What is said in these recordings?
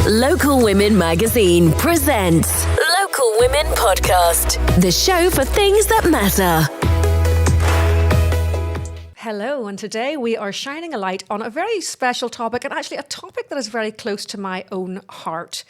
Local Women Magazine presents Local Women Podcast, the show for things that matter. Hello, and today we are shining a light on a very special topic, and actually a topic that is very close to my own heart.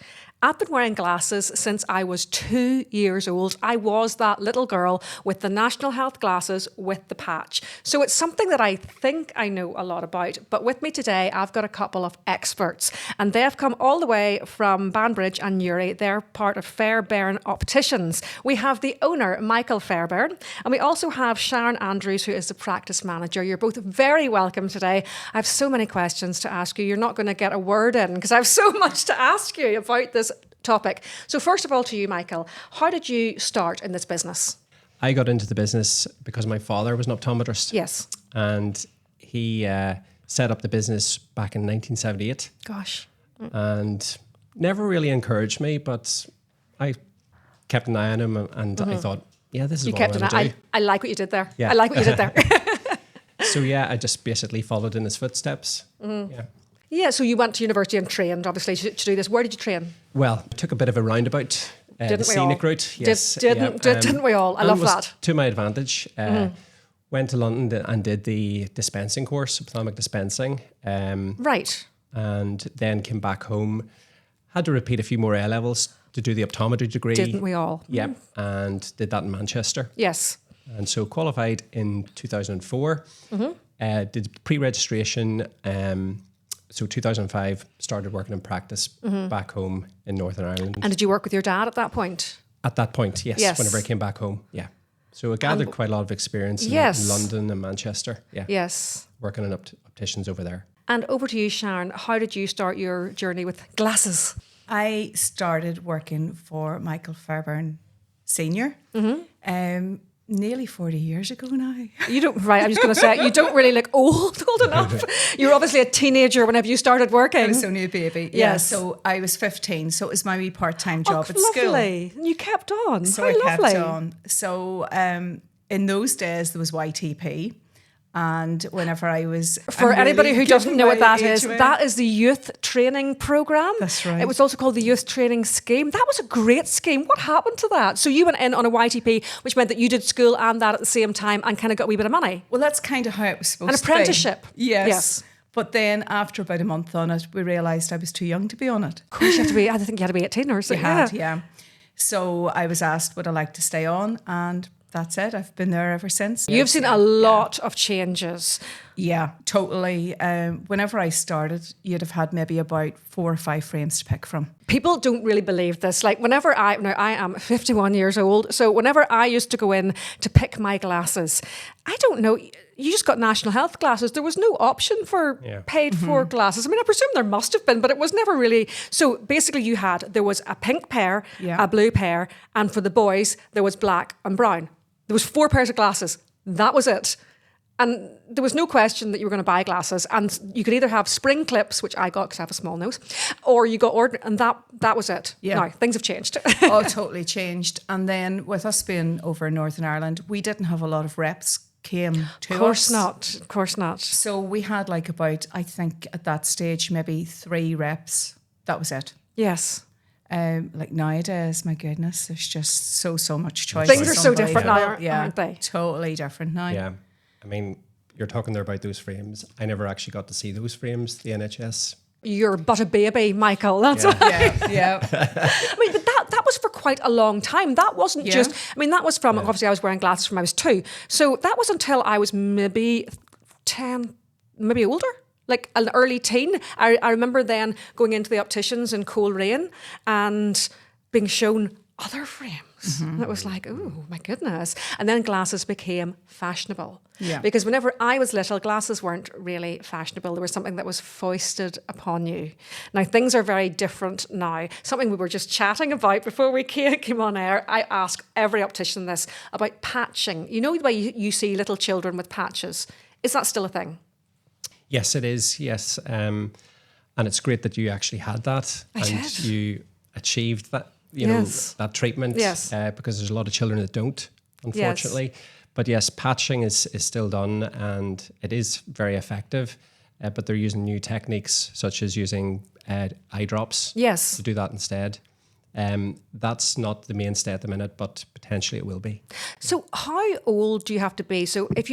I've been wearing glasses since I was 2 years old. I was that little girl with the National Health glasses with the patch. So it's something that I think I know a lot about. But with me today, I've got a couple of experts, and they've come all the way from Banbridge and Newry. They're part of Fairbairn Opticians. We have the owner, Michael Fairbairn, and we also have Sharon Andrews, who is the practice manager. You're both very welcome today. I have so many questions to ask you. You're not going to get a word in because I have so much to ask you about this topic. So first of all, to you, Michael, how did you start in this business? I got into the business because my father was an optometrist. Yes. And he set up the business back in 1978. Gosh. And never really encouraged me, but I kept an eye on him and I thought, yeah, this is You what kept I'm an going to eye. do. I like what you did there. Yeah. I like what you did there. So yeah, I just basically followed in his footsteps. Yeah. Yeah, so you went to university and trained, obviously, to do this. Where did you train? Well, I took a bit of a roundabout, the Didn't we scenic all? route. Yes, Didn't we all? I and love was that. To my advantage. Went to London and did the dispensing course, ophthalmic dispensing. Right. And then came back home. Had to repeat a few more A-levels to do the optometry degree. Didn't we all? Yeah, and did that in Manchester. Yes. And so qualified in 2004. Did pre-registration. So 2005, started working in practice back home in Northern Ireland. And did you work with your dad at that point? At that point, yes, Yes. whenever I came back home, yeah. So I gathered quite a lot of experience in Yes. London and Manchester, yeah. Yes. Working in opticians over there. And over to you, Sharon. How did you start your journey with glasses? I started working for Michael Fairbairn Senior nearly 40 years ago now. You don't, right, I was going to say, you don't really look old enough. You were obviously a teenager whenever you started working. I was only a baby. Yeah, Yes. so I was 15, so it was my wee part-time job at lovely. school. And you kept on. So How I lovely. kept on. So in those days, there was YTP. And whenever I was... For I'm anybody really who doesn't giving know what my that age is, away. that is the youth training program. That's right. It was also called the youth training scheme. That was a great scheme. What happened to that? So you went in on a YTP, which meant that you did school and that at the same time and kind of got a wee bit of money. Well, that's kind of how it was supposed An to be. apprenticeship. Yes. But then after about a month on it, we realised I was too young to be on it. Of course, you have to be, I think you had to be 18 or so. Yeah. So I was asked would I like to stay on, and that's it. I've been there ever since. You've seen a lot of changes. Yeah, totally. Whenever I started, you'd have had maybe about 4 or 5 frames to pick from. People don't really believe this. Like whenever now I am 51 years old, so whenever I used to go in to pick my glasses, I don't know, you just got National Health glasses. There was no option for paid for glasses. I mean, I presume there must have been, but it was never really. So basically there was a pink pair, a blue pair, and for the boys, there was black and brown. There was 4 pairs of glasses. That was it. And there was no question that you were going to buy glasses, and you could either have spring clips, which I got because I have a small nose, or you got ordinary, and that was it. Yeah. Now, things have changed. Oh, totally changed. And then with us being over in Northern Ireland, we didn't have a lot of reps came to us. Of course not. So we had like about, I think at that stage, maybe 3 reps. That was it. Yes. Like nowadays, my goodness, there's just so much choice. Things are It's so different now, unbelievable. aren't they? Totally different now. Yeah. I mean, you're talking there about those frames. I never actually got to see those frames, the NHS. You're but a baby, Michael. That's why. Yeah. I mean, but that was for quite a long time. That wasn't just, I mean, that was from, obviously I was wearing glasses from I was 2. So that was until I was maybe 10, maybe older. Like an early teen. I remember then going into the opticians in Coleraine and being shown other frames. And it was like, oh my goodness. And then glasses became fashionable. Yeah. Because whenever I was little, glasses weren't really fashionable. There was something that was foisted upon you. Now, things are very different now. Something we were just chatting about before we came on air. I ask every optician this about patching. You know the way you see little children with patches. Is that still a thing? Yes, it is. Yes. And it's great that you actually had that. I did. You achieved that, Yes. that treatment. Yes. Because there's a lot of children that don't, unfortunately. But yes, patching is still done and it is very effective. but they're using new techniques such as using eye drops Yes. to do that instead. That's not the mainstay at the minute, but potentially it will be. So how old do you have to be? So if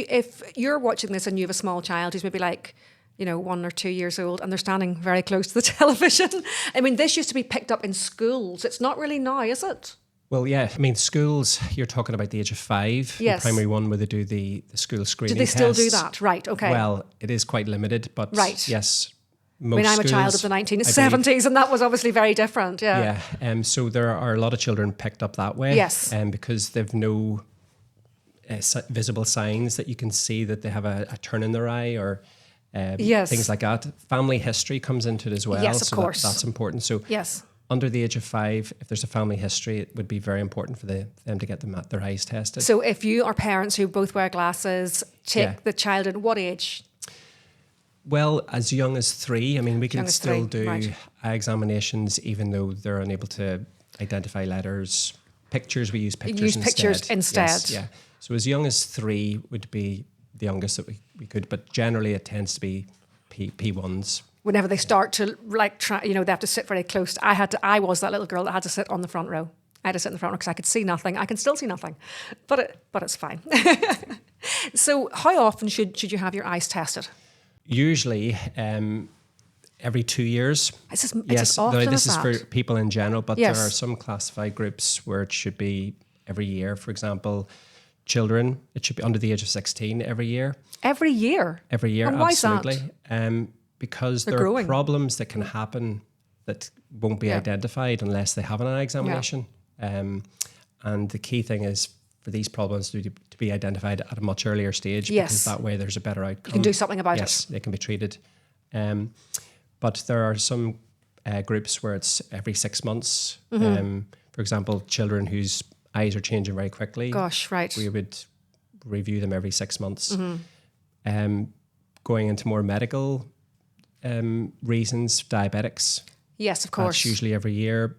you're watching this and you have a small child who's maybe like, 1 or 2 years old and they're standing very close to the television. I mean, this used to be picked up in schools. It's not really now, is it? Well, yeah. I mean, schools, you're talking about the age of 5. Yes. The primary one where they do the school screening Do they still do tests. that? Right, okay. Well, it is quite limited, but Right. yes, I most mean, I'm a child of schools, the I 1970s believe- and that was obviously very different. Yeah. Yeah. So there are a lot of children picked up that way. Yes. Because they've no visible signs that you can see that they have a turn in their eye or Yes. things like that. Family history comes into it as well. Yes, of so course. That's important. So Yes. under the age of 5, if there's a family history, it would be very important for them to get their eyes tested. So if you are parents who both wear glasses, take Yeah. the child at what age? Well, as young as 3, I mean, we can Young as still 3, do right. eye examinations even though they're unable to identify letters. Pictures, we use pictures Use pictures instead. Yes, yeah. So as young as 3 would be the youngest that we could, but generally it tends to be P1s. Whenever they start to try, they have to sit very close. I was that little girl that had to sit on the front row. I had to sit in the front row because I could see nothing. I can still see nothing, but it's fine. So how often should you have your eyes tested? Usually every 2 years. It's as Yes, often this as is that. for people in general, but Yes. there are some classified groups where it should be every year. For example, children, it should be under the age of 16 every year. Every year? Every year, And why is that? absolutely. Because They're there growing. are problems that can happen that won't be Yeah. identified unless they have an eye examination. And the key thing is for these problems to be identified at a much earlier stage, Yes. because that way there's a better outcome. You can do something about Yes, it. they can be treated. But there are some groups where it's every 6 months. Mm-hmm. For example, children whose eyes are changing very quickly. Gosh, right. We would review them every 6 months. Mm-hmm. Going into more medical reasons, diabetics, Yes, of course. that's usually every year.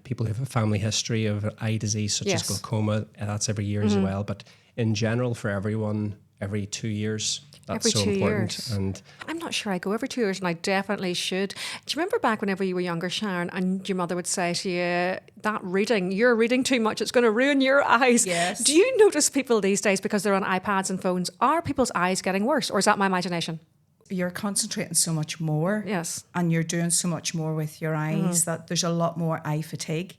People who have a family history of eye disease such Yes. as glaucoma, that's every year as well. But in general, for everyone, every 2 years, that's Every so 2 important. years. And I'm not sure I go every 2 years, and I definitely should. Do you remember back whenever you were younger, Sharon, and your mother would say to you, that reading, you're reading too much, it's going to ruin your eyes. Yes. Do you notice people these days, because they're on iPads and phones, are people's eyes getting worse, or is that my imagination? You're concentrating so much more. Yes. And you're doing so much more with your eyes that there's a lot more eye fatigue.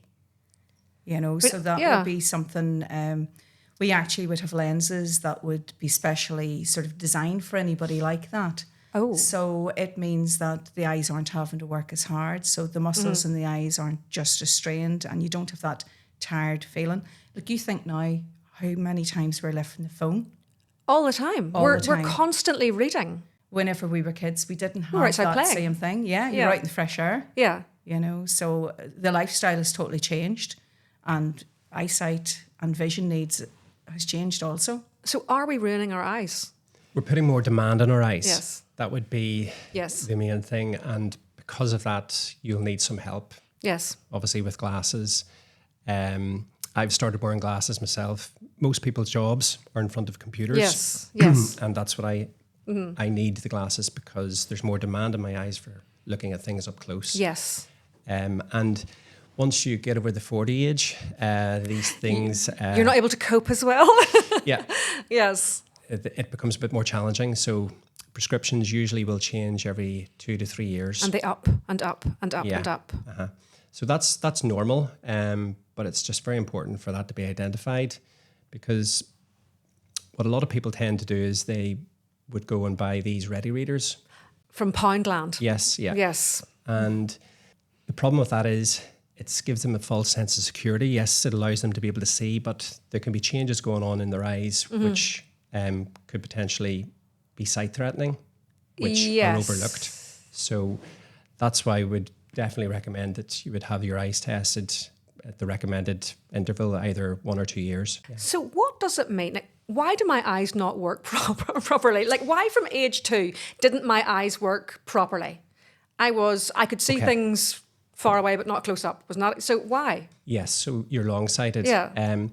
So that yeah. would be something. We actually would have lenses that would be specially sort of designed for anybody like that. Oh. So it means that the eyes aren't having to work as hard. So the muscles in the eyes aren't just as strained, and you don't have that tired feeling. Look, you think now how many times we're lifting the phone. All the time. All We're the time. constantly reading. Whenever we were kids, we didn't have were outside that playing. same thing. Yeah, you're Yeah. out in the fresh air. Yeah. So the lifestyle has totally changed, and eyesight and vision needs has changed also. So are we ruining our eyes? we're putting more demand on our eyes. Yes. That would be Yes. the main thing. And because of that, you'll need some help, Yes. obviously, with glasses. I've started wearing glasses myself. Most people's jobs are in front of computers. Yes. Yes. And that's what I need the glasses, because there's more demand in my eyes for looking at things up close. Yes. And once you get over the 40 age, these things... You're not able to cope as well. Yeah, Yes. it becomes a bit more challenging. So prescriptions usually will change every 2 to 3 years. And they up and up and up Yeah. and up. So that's normal, but it's just very important for that to be identified, because what a lot of people tend to do is they would go and buy these ready readers. From Poundland. Yes, yeah. Yes. And the problem with that is it gives them a false sense of security. Yes, it allows them to be able to see, but there can be changes going on in their eyes which could potentially be sight threatening, which Yes. are overlooked. So that's why I would definitely recommend that you would have your eyes tested at the recommended interval, either 1 or 2 years. Yeah. So what does it mean? Like, why do my eyes not work properly? Like, why from age 2 didn't my eyes work properly? I could see Okay. things far away but not close up. Was not so why? Yes, so you're long-sighted. Yeah.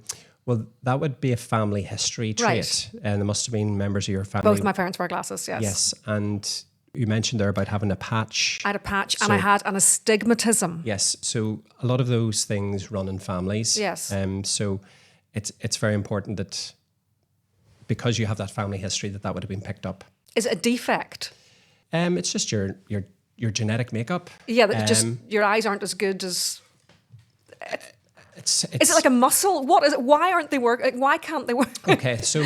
Well, that would be a family history trait. Right. And there must have been members of your family. Both my parents wear glasses, yes. Yes, and You mentioned there about having a patch. I had a patch and I had an astigmatism. Yes. So a lot of those things run in families. Yes. So it's very important that because you have that family history that would have been picked up. Is it a defect? It's just your genetic makeup. Yeah, that just your eyes aren't as good as... It's is it like a muscle? What is it? Why aren't they work? Like, why can't they work? Okay, so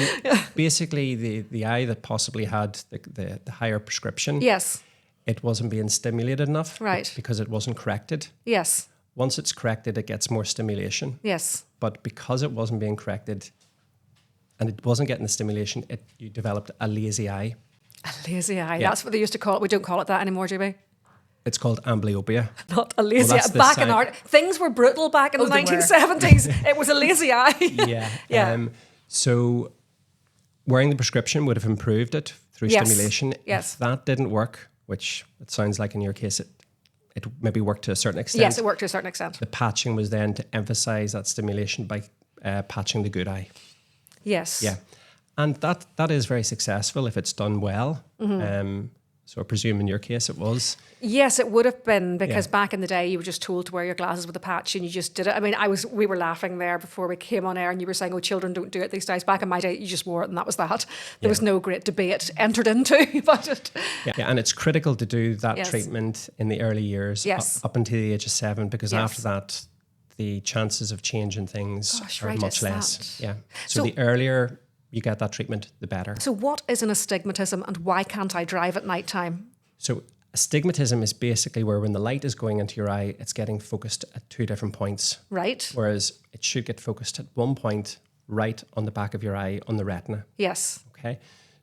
basically the eye that possibly had the higher prescription, Yes. it wasn't being stimulated enough. Right. Because it wasn't corrected. Yes. Once it's corrected, it gets more stimulation. Yes. But because it wasn't being corrected and it wasn't getting the stimulation, you developed a lazy eye. A lazy eye. Yeah. That's what they used to call it. We don't call it that anymore, do we? It's called amblyopia. Not a lazy eye. that's the Back in side- art, things were brutal back in the they were. 1970s. It was a lazy eye. Yeah. Yeah. So wearing the prescription would have improved it through Yes. stimulation. Yes. If that didn't work, which it sounds like in your case, it maybe worked to a certain extent. Yes, it worked to a certain extent. The patching was then to emphasize that stimulation by patching the good eye. Yes. Yeah. And that is very successful if it's done well. So I presume in your case it was. Yes, it would have been because Yeah. back in the day you were just told to wear your glasses with a patch and you just did it. I mean, we were laughing there before we came on air and you were saying, oh, children don't do it these days. Back in my day, you just wore it and that was that. There was no great debate entered into about it. Yeah, and it's critical to do that Yes. treatment in the early years, Yes. up until the age of 7, because Yes. after that, the chances of changing things Gosh, are right, much it's less. that. Yeah. So- So the earlier you get that treatment, the better. So what is an astigmatism and why can't I drive at night time? So astigmatism is basically where when the light is going into your eye, it's getting focused at 2 different points, Right? whereas it should get focused at one point right on the back of your eye on the retina. Yes. Okay.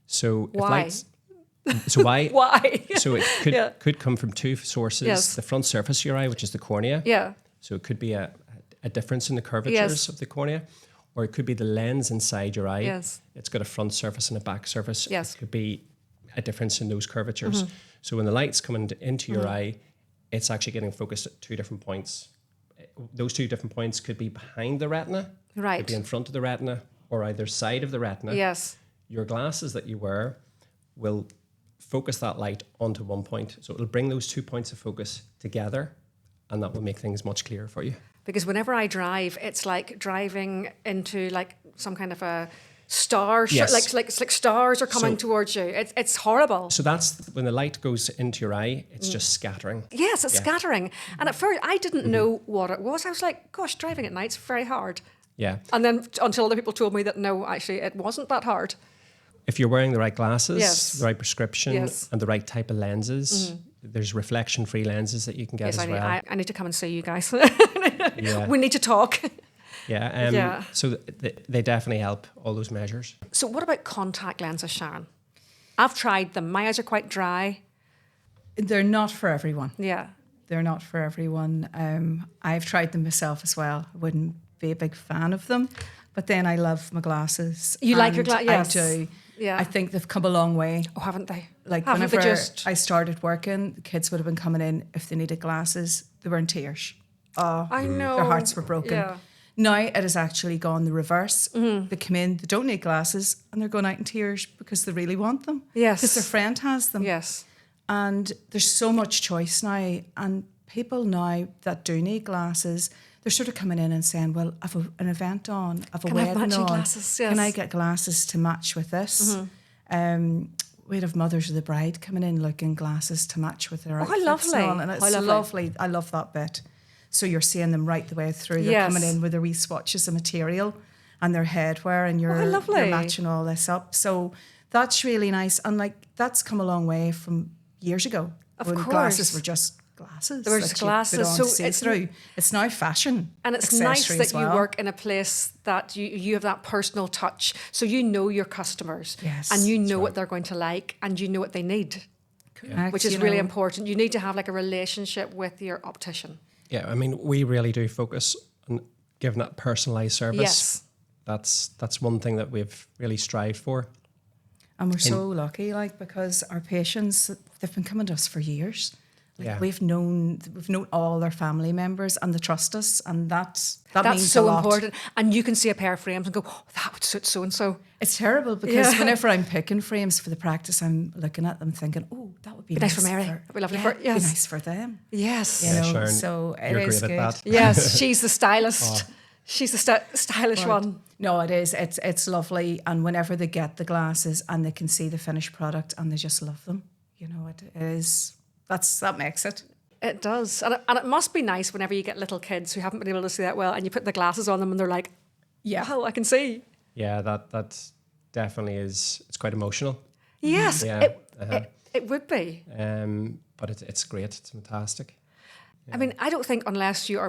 So if Why? lights, so why? Why? So it could come from 2 sources. Yes. The front surface of your eye, which is the cornea. Yeah. So it could be a difference in the curvatures Yes. of the cornea, or it could be the lens inside your eye. Yes. It's got a front surface and a back surface. Yes. It could be a difference in those curvatures. So when the light's coming into your eye, it's actually getting focused at 2 different points. Those 2 different points could be behind the retina, Right. could be in front of the retina, or either side of the retina. Yes. Your glasses that you wear will focus that light onto one point. So it'll bring those 2 points of focus together, and that will make things much clearer for you. Because whenever I drive, it's like driving into like some kind of a star. Yes. Like it's like stars are coming So- towards you. It's horrible. So that's when the light goes into your eye, it's just scattering. Yes, it's Yeah. scattering. And at first, I didn't know what it was. I was like, gosh, driving at night's very hard. Yeah. And then until other people told me that no, actually, it wasn't that hard. If you're wearing the right glasses, Yes. the right prescription, Yes. and the right type of lenses, there's reflection-free lenses that you can get Yes, as well. I need to come and see you guys. Yeah. We need to talk. Yeah. Yeah. So they definitely help, all those measures. So what about contact lenses, Sharon? I've tried them. My eyes are quite dry. They're not for everyone. Yeah. They're not for everyone. I've tried them myself as well. I wouldn't be a big fan of them, but then I love my glasses. You like your and glasses? Yes. I do. Yeah. I think they've come a long way. Oh, haven't they? Like haven't they whenever just? I started working, the kids would have been coming in if they needed glasses. They were in tears. Oh, I know. their hearts were broken. Yeah. Now it has actually gone the reverse. They come in, they don't need glasses, and they're going out in tears because they really want them. Yes. Because their friend has them. Yes. And there's so much choice now. And people now that do need glasses, they're sort of coming in and saying, well, I've an event on, I've a Can I have wedding matching on. glasses? Yes. Can I get glasses to match with this? We'd have mothers of the bride coming in looking glasses to match with their how outfits. lovely. And all, and it's How lovely. lovely. I love that bit. So you're seeing them right the way through. They're Yes. coming in with their wee swatches of material and their headwear, and you're lovely. matching all this up. So that's really nice. And like that's come a long way from years ago. Of when course. glasses were just glasses. They were that just you put glasses. on So to see it's- through. It's now fashion. And it's nice accessory that as you well. work in a place that you have that personal touch. So you know your customers. Yes, And you that's know right. what they're going to like and you know what they need, Correct, which is you really know. important. You need to have like a relationship with your optician. Yeah, I mean, we really do focus on giving that personalised service. Yes. That's one thing that we've really strived for. And we're so lucky, like, because our patients, they've been coming to us for years. Yeah. We've known all their family members and they trust us, and that That's means so a lot. important. And you can see a pair of frames and go, oh, that would suit so and so. It's terrible because whenever I'm picking frames for the practice, I'm looking at them thinking, oh, that would be nice for Mary. That'd be lovely for it'd yes. be nice for them. Yes. You know, Sharon, so you're it is great good. at that. Yes, she's the stylist. She's the stylish one. No, it is. It's lovely, and whenever they get the glasses and they can see the finished product and they just love them, you know, it is. That makes it. It does. And it must be nice whenever you get little kids who haven't been able to see that well and you put the glasses on them and they're like, wow, I can see. Yeah, that definitely is. It's quite emotional. Yes, Yeah, it would be. but it's great. It's fantastic. I mean, I don't think unless you've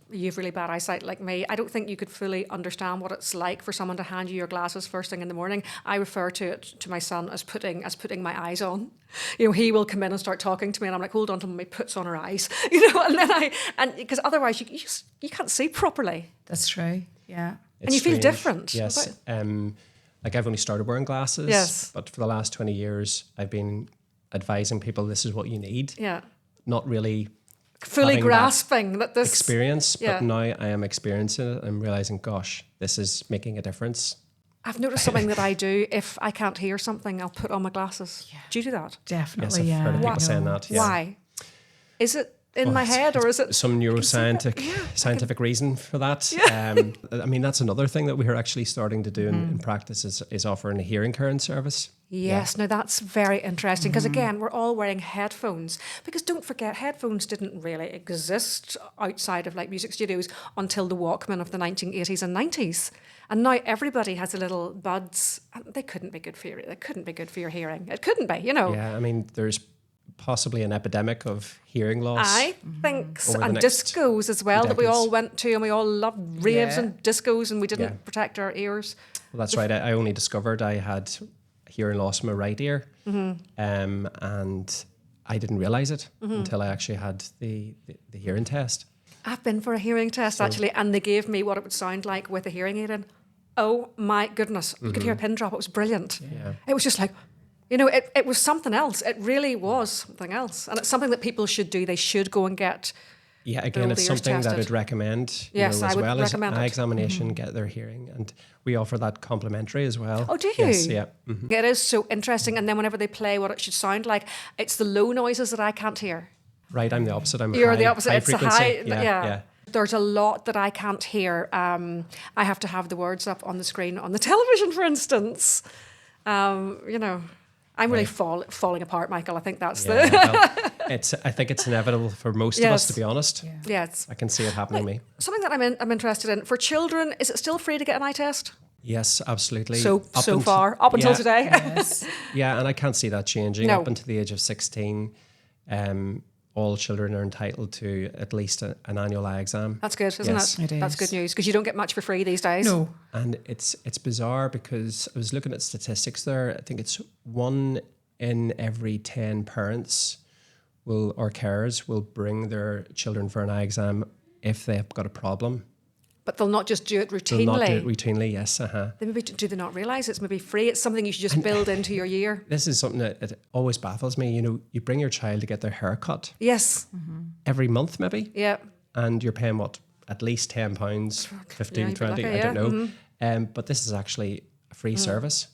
really bad eyesight like me, I don't think you could fully understand what it's like for someone to hand you your glasses first thing in the morning. I refer to it to my son as putting my eyes on. You know, he will come in and start talking to me, and I'm like, hold on till Mummy puts on her eyes. You know, and then because otherwise you can't see properly. That's true. Yeah. And you feel different. Yes. Like I've only started wearing glasses. Yes. But for the last 20 years, I've been advising people this is what you need. Yeah. Not really Fully having grasping that this experience, Yeah. but now I am experiencing it. I'm realizing, gosh, this is making a difference. I've noticed something that I do. If I can't hear something, I'll put on my glasses. Yeah. Do you do that? Definitely, Yes, I've heard of yeah. people saying that. Yeah. Why? Is it in my head or is it some scientific reason for that? I mean, that's another thing that we're actually starting to do in practice is offering a hearing care service. Yes, now that's very interesting because again, we're all wearing headphones because don't forget, headphones didn't really exist outside of like music studios until the Walkman of the 1980s and 90s. And now everybody has a little buds and they couldn't be good for your hearing. It couldn't be, you know. Yeah, I mean, there's possibly an epidemic of hearing loss. I think so. Over the And next discos as well that we decades. all went to and we all loved raves Yeah. and discos and we didn't Yeah. protect our ears. Well, that's right. I only discovered I had hearing loss in my right ear, and I didn't realize it until I actually had the hearing test. I've been for a hearing test actually, and they gave me what it would sound like with a hearing aid in. Oh my goodness. You could hear a pin drop. It was brilliant. Yeah. It was just like, you know, it was something else. It really was something else. And it's something that people should do. They should go and get. Yeah, again, it's ears something that tested. I'd recommend. Yes, I as would well as recommend eye it. examination, get their hearing, and we offer that complimentary as well. Oh, do you? Yes, yeah. It is so interesting. And then whenever they play what it should sound like, it's the low noises that I can't hear. Right, I'm the opposite. I'm You're high, the opposite. High It's the frequency. high. Yeah. There's a lot that I can't hear. I have to have the words up on the screen on the television, for instance. You know, I'm really falling apart, Michael. I think that's Yeah, the. well, I think it's inevitable for most of us, to be honest. Yeah, it's I can see it happening to me. something that I'm interested in. For children, is it still free to get an eye test? Yes, absolutely. So Up far, up until yeah, today. Yes. Yeah, and I can't see that changing. No. Up until the age of 16, all children are entitled to at least an annual eye exam. That's good, isn't Yes. it? It That's is. good news because you don't get much for free these days. No. And it's bizarre because I was looking at statistics there. I think it's 1 in every 10 parents or carers will bring their children for an eye exam if they've got a problem. But they'll not just do it routinely. They'll not do it routinely, yes. They maybe do they not realise it's maybe free? It's something you should just build into your year. This is something that it always baffles me. You know, you bring your child to get their hair cut Yes. every month maybe, Yeah. and you're paying what? At least £10, 15, you'd be 20, lucky, I don't yeah. know. But this is actually a free service,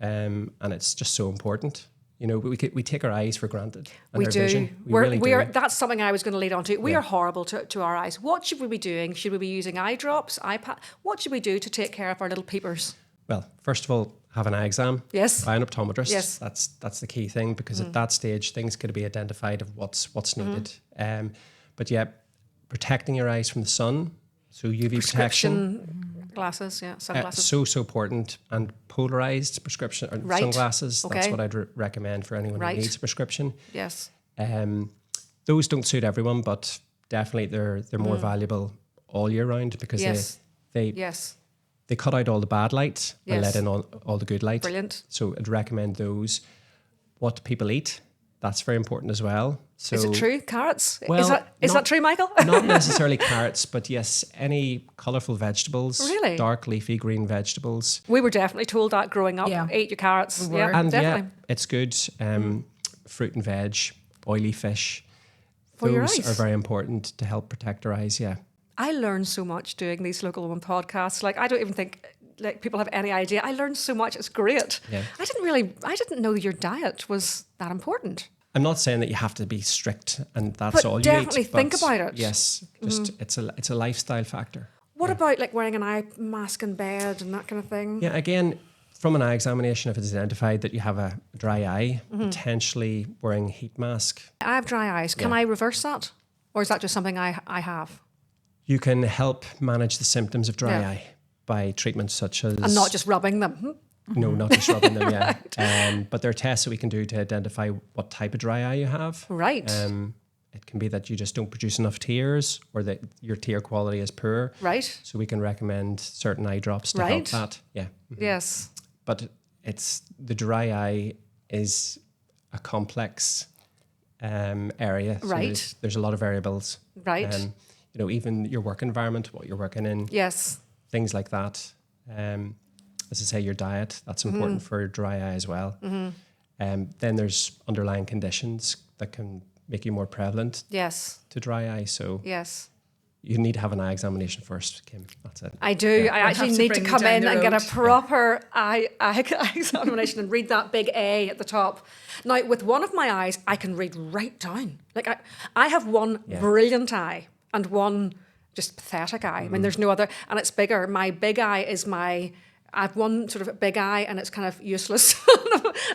and it's just so important. You know, we take our eyes for granted. And We our do. Vision. We We're, really we're, do. that's something I was going to lead on to. We are horrible to our eyes. What should we be doing? Should we be using eye drops, iPad? What should we do to take care of our little peepers? Well, first of all, have an eye exam. Yes. By an optometrist. Yes. That's the key thing because at that stage things could be identified of what's needed. But yeah, protecting your eyes from the sun, so UV protection. Prescription glasses, yeah, It's sunglasses. so important, and polarized prescription or Right. sunglasses. That's Okay. what I'd recommend for anyone Right. who needs a prescription. Yes. Those don't suit everyone, but definitely they're more valuable all year round because Yes. they Yes. they cut out all the bad light and Yes. let in all the good light. Brilliant. So I'd recommend those. What people eat, that's very important as well. So Is it true? Carrots? Well, is not- that true, Michael? not necessarily carrots, but yes, any colourful vegetables, Really? dark leafy green vegetables. We were definitely told that growing up. Yeah. Eat your carrots. We were. Yeah, And definitely. yeah, it's good. Fruit and veg, oily fish. for your Those eyes. are very important to help protect our eyes, yeah. I learned so much doing these Local Women podcasts. Like, I don't even think like people have any idea. I learned so much. It's great. Yeah. I didn't know your diet was that important. I'm not saying that you have to be strict and that's But all you definitely eat. think about it. Yes, just it's a lifestyle factor. What about like wearing an eye mask in bed and that kind of thing? Yeah, again, from an eye examination, if it's identified that you have a dry eye, potentially wearing heat mask. I have dry eyes. Can Yeah. I reverse that? Or is that just something I have? You can help manage the symptoms of dry Yeah. eye by treatments such as... And not just rubbing them. No, not just rubbing them, yeah. But there are tests that we can do to identify what type of dry eye you have. Right. It can be that you just don't produce enough tears or that your tear quality is poor. Right. So we can recommend certain eye drops to help Right. that. Yeah. Yes. But the dry eye is a complex area. So Right. there's a lot of variables. Right. Even your work environment, what you're working in, Yes. things like that. As I say, your diet, that's important for dry eye as well. Then there's underlying conditions that can make you more prevalent Yes. to dry eye. So Yes. you need to have an eye examination first, Kim. That's it. I do. I actually have to need to bring you come down in the and get a road. proper eye examination and read that big A at the top. Now, with one of my eyes, I can read right down. Like I have one brilliant eye and one just pathetic eye. I mean, there's no other, and it's bigger. My big eye is I have one sort of big eye, and it's kind of useless,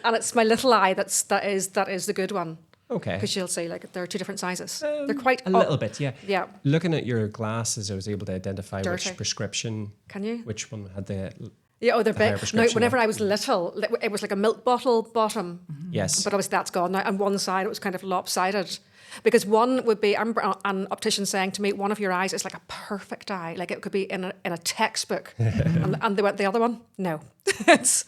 and it's my little eye that is the good one. Okay. Because you'll see, like, they're two different sizes. They're quite A little bit, yeah. Yeah. Looking at your glasses, I was able to identify Dirty. which prescription. Can you? Which one had the... Yeah, oh, they're higher big. No, prescription whenever one. I was little, it was like a milk bottle bottom. Yes. But obviously that's gone now. And one side, it was kind of lopsided. Because one would be, I remember an optician saying to me, one of your eyes is like a perfect eye. Like it could be in a textbook. and they went, the other one? No. It's,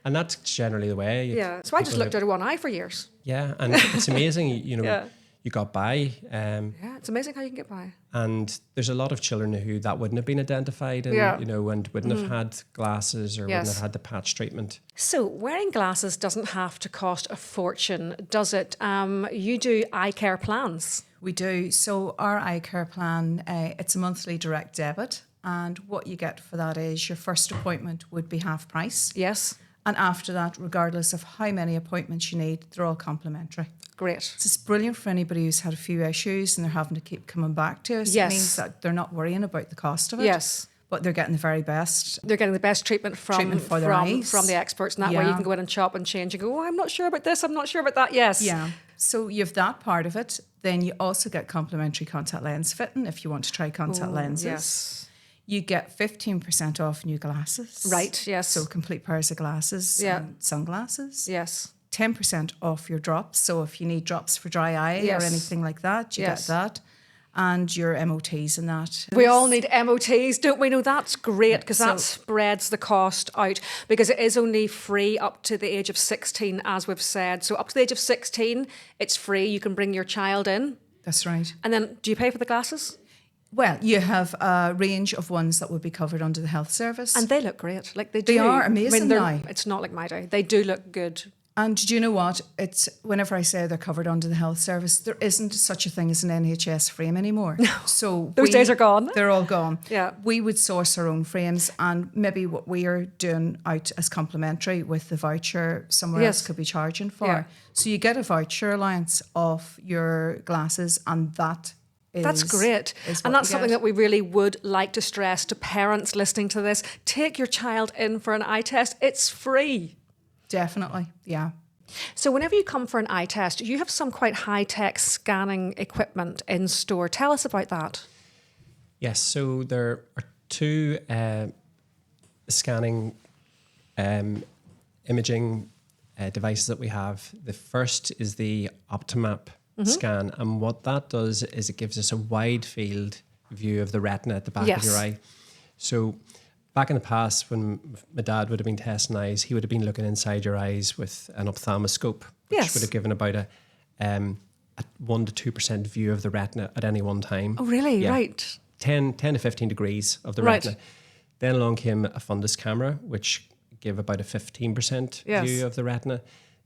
And that's generally the way. yeah. So I just looked out of one eye for years. Yeah, and it's amazing, Yeah. you got by. Yeah, it's amazing how you can get by. And there's a lot of children who that wouldn't have been identified and, Yeah. and wouldn't have had glasses or wouldn't Yes. have had the patch treatment. So wearing glasses doesn't have to cost a fortune, does it? You do eye care plans. We do. So our eye care plan, it's a monthly direct debit. And what you get for that is your first appointment would be half price. Yes. And after that, regardless of how many appointments you need, they're all complimentary. Great. So it's brilliant for anybody who's had a few issues and they're having to keep coming back to us. Yes. It means that they're not worrying about the cost of it. Yes. But they're getting the very best. They're getting the best treatment from For their eyes. from the experts. And that way you Yeah. can go in and shop and change and go, oh, I'm not sure about this, I'm not sure about that. Yes. Yeah. So you have that part of it. Then you also get complimentary contact lens fitting if you want to try contact lenses. Yes. You get 15% off new glasses. Right, yes. So complete pairs of glasses Yeah. and sunglasses. Yes. 10% off your drops. So if you need drops for dry eye Yes. or anything like that, you Yes. get that. And your MOTs and that. We all need MOTs, don't we? No, that's great because that So- spreads the cost out because it is only free up to the age of 16, as we've said. So up to the age of 16, it's free. You can bring your child in. That's right. And then do you pay for the glasses? Well, you have a range of ones that would be covered under the health service. And they look great. Like they do. They are amazing they're- now. It's not like my day. They do look good. And do you know what? It's whenever I say they're covered under the health service, there isn't such a thing as an NHS frame anymore. No. So Those days are gone. They're all gone. Yeah. We would source our own frames, and maybe what we are doing out as complimentary with the voucher somewhere Yes. else could be charging for. Yeah. So you get a voucher allowance off your glasses, and that is That's great. is And what that's you something get. that we really would like to stress to parents listening to this. Take your child in for an eye test. It's free. Definitely, yeah. So whenever you come for an eye test, you have some quite high-tech scanning equipment in store. Tell us about that. Yes, so there are two scanning imaging devices that we have. The first is the Optimap scan, and what that does is it gives us a wide field view of the retina at the back of your Yes. eye. So back in the past, when my dad would have been testing eyes, he would have been looking inside your eyes with an ophthalmoscope, which Yes. would have given about a 1 to 2% view of the retina at any one time. Oh, really? Yeah. Right. 10 to 15 degrees of the Right. retina. Then along came a fundus camera, which gave about a 15% Yes. view of the retina.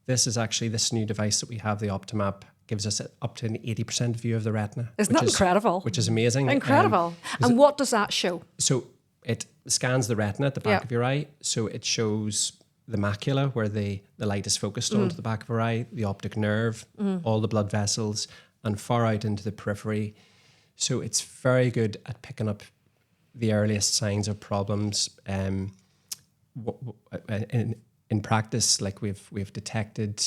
This is actually this new device that we have, the Optimap gives us up to an 80% view of the retina. Isn't that incredible? Which is amazing. Incredible. And what does that show? So it scans the retina at the back of your eye. So it shows the macula, where the light is focused onto the back of our eye, the optic nerve, all the blood vessels, and far out into the periphery. So it's very good at picking up the earliest signs of problems. In practice, like we've detected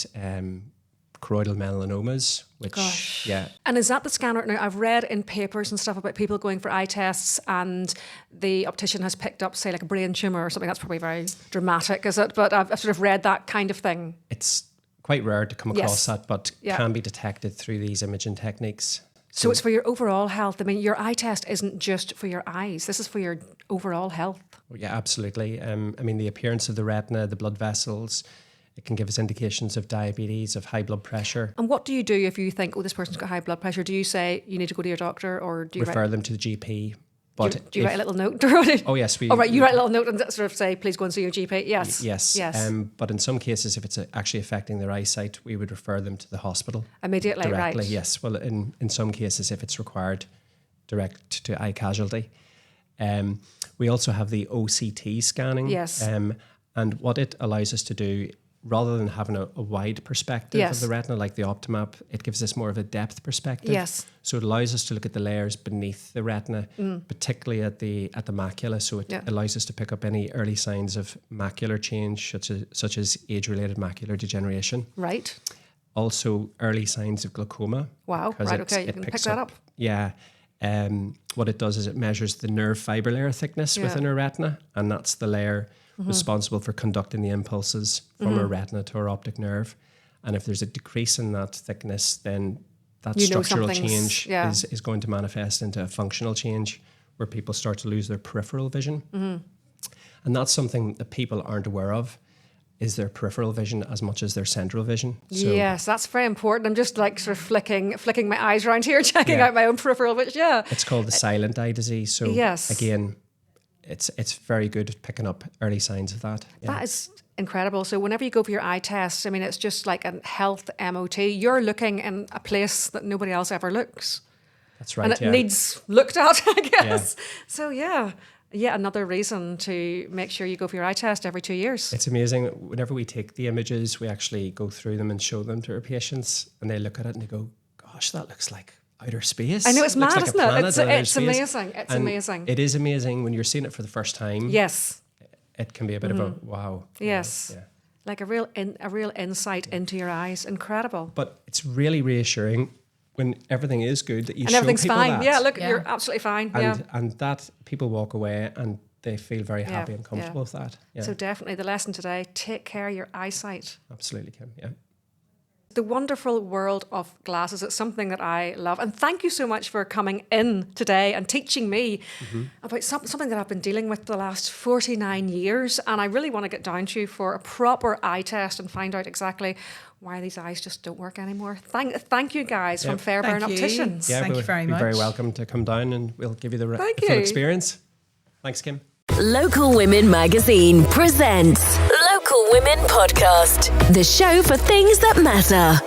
choroidal melanomas, which And is that the scanner? Now, I've read in papers and stuff about people going for eye tests and the optician has picked up, say, like a brain tumour or something. That's probably very dramatic, is it? But I've sort of read that kind of thing. It's quite rare to come across that, but Yeah. can be detected through these imaging techniques. So it's for your overall health. I mean, your eye test isn't just for your eyes. This is for your overall health. Yeah, absolutely. I mean, the appearance of the retina, the blood vessels, it can give us indications of diabetes, of high blood pressure. And what do you do if you think, oh, this person's got high blood pressure? Do you say you need to go to your doctor, or do you Refer them to the GP. Do you write a little note? Oh, yes. You write a little note and sort of say, please go and see your GP. Yes. Yes. But in some cases, if it's actually affecting their eyesight, we would refer them to the hospital. Immediately, directly. right. Yes. Well, in some cases, if it's required, direct to eye casualty. We also have the OCT scanning. Yes. And what it allows us to do, rather than having a wide perspective of the retina like the Optimap, it gives us more of a depth perspective. Yes. So it allows us to look at the layers beneath the retina, particularly at the macula. So it allows us to pick up any early signs of macular change, such as age-related macular degeneration. Right. Also, early signs of glaucoma. Wow. Right. Okay. You can pick that up. Yeah. What it does is it measures the nerve fiber layer thickness within our retina, and that's the layer responsible for conducting the impulses from our retina to our optic nerve. And if there's a decrease in that thickness, then that structural change is going to manifest into a functional change where people start to lose their peripheral vision. And that's something that people aren't aware of, is their peripheral vision as much as their central vision. So yes, that's very important. I'm just like sort of flicking my eyes around here, checking out my own peripheral vision. Yeah. It's called the silent eye disease. So again, it's very good at picking up early signs of that. Yeah. That is incredible. So whenever you go for your eye test, I mean, it's just like a health MOT. You're looking in a place that nobody else ever looks. That's right. And it needs looked at, I guess. Yeah. So another reason to make sure you go for your eye test every 2 years. It's amazing. Whenever we take the images, we actually go through them and show them to our patients, and they look at it and they go, gosh, that looks like outer space. I know, it's mad, like isn't it? It's amazing. It's amazing. It is amazing when you're seeing it for the first time. Yes. It can be a bit of a wow. Yes. Yeah. Like a real insight into your eyes. Incredible. But it's really reassuring when everything is good that you and show everything's people fine. that. Yeah, look, you're absolutely fine. And that people walk away and they feel very happy and comfortable with that. Yeah. So definitely the lesson today, take care of your eyesight. Absolutely, Kim. Yeah. The wonderful world of glasses. It's something that I love. And thank you so much for coming in today and teaching me about something that I've been dealing with the last 49 years. And I really want to get down to you for a proper eye test and find out exactly why these eyes just don't work anymore. Thank you guys from Fairbairn Opticians. Yeah, thank you very much. You're very welcome to come down and we'll give you the full experience. Thanks, Kim. Local Women Magazine presents Local Women Podcast, the show for things that matter.